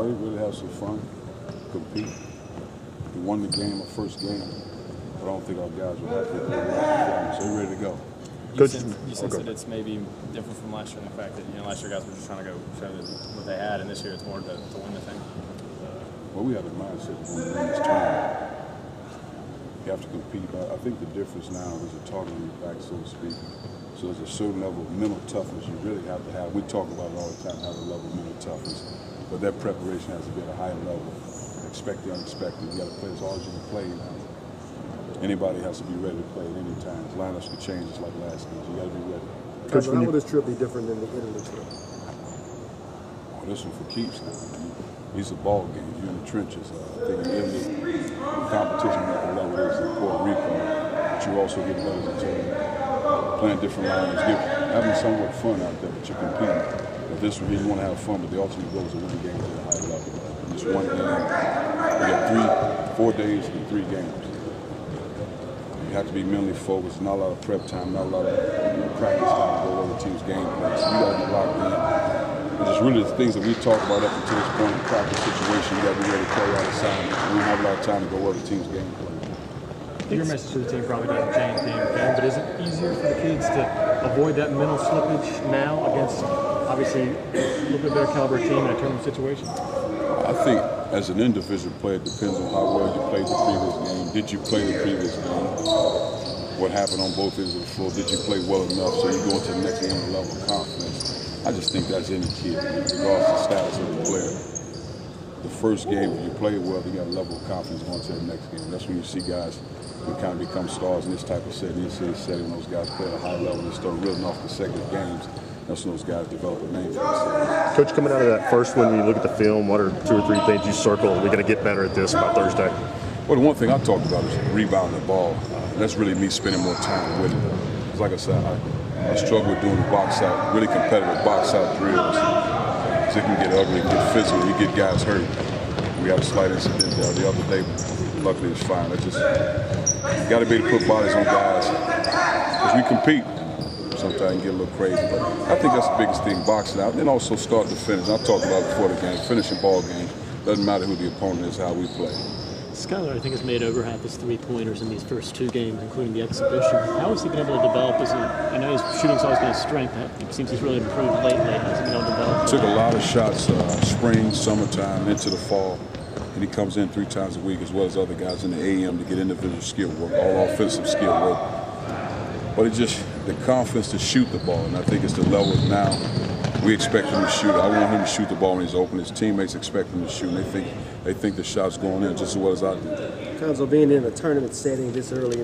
play, really have some fun, compete. We won the game, our first game, but I don't think our guys were happy with their performance, so we're ready to go. You sense that it's maybe different from last year in the fact that last year guys were just trying to go show what they had, and this year it's more to win the thing? Well, we have the mindset of going to win this tournament. You have to compete. I think the difference now is a target on your back, so to speak. So there's a certain level of mental toughness you really have to have. We talk about it all the time, have a level of mental toughness. But that preparation has to be at a higher level. Expect the unexpected. You got to play as hard as you can play now. Anybody has to be ready to play at any time. Lineups could change just like last game. So you got to be ready. Coach, how will this trip be different than the Italy trip? Oh, this one for keeps now. These are ball games. You're in the trenches. I think in Italy, the competition at the level is in Puerto Rico, but you also get better as a team. Playing different lines, having somewhat fun out there, but you're competing. But this one here, you want to have fun, but the ultimate goal is to win games at a high level. Just one game. We got 4 days and 3 games. You have to be mentally focused. Not a lot of prep time, not a lot of practice time to go over the team's game plan. So you got to be locked in. And just really the things that we talked about up until this point in the practice situation, you got to be ready to play out of time. We don't have a lot of time to go over the team's game plan. Your message to the team probably doesn't change game to game, but is it easier for the kids to avoid that mental slippage now against obviously a little bit better caliber team in a tournament situation? I think as an individual player, it depends on how well you played the previous game. Did you play the previous game? What happened on both ends of the floor? Did you play well enough so you go into the next game with a level of confidence? I just think that's any kid, regardless of the status of the player. The first game, if you play well, you got a level of confidence going to the next game. That's when you see guys who kind of become stars in this type of setting. When those guys play at a high level and start reeling off consecutive games, that's when those guys develop a name for themselves. Coach, coming out of that first one, you look at the film, what are 2 or 3 things you circle? We're going to get better at this by Thursday. Well, the one thing I talked about is rebounding the ball. That's really me spending more time with it. Because like I said, I struggle with doing the box out, really competitive box out drills. So it can get ugly, get physical, you get guys hurt. We had a slight incident the other day, but luckily it's fine. I just got to be able to put bodies on guys. Because we compete. Sometimes get a little crazy, but I think that's the biggest thing, boxing out. And then also start to finish. I talked about it before the game, finishing ball games. Doesn't matter who the opponent is, how we play. Skylar, I think, has made over half his 3-pointers in these first 2 games, including the exhibition. How has he been able to develop? I know his shooting's always been a strength. It seems he's really improved lately. How's he been able to develop? Took a lot of shots spring, summertime, into the fall. And he comes in 3 times a week, as well as other guys in the AM to get individual skill work, all offensive skill work. But it's just the confidence to shoot the ball, and I think it's the level now. We expect him to shoot. I want him to shoot the ball when he's open. His teammates expect him to shoot, and they think the shot's going in just as well as I do. Cuonzo, being in a tournament setting this early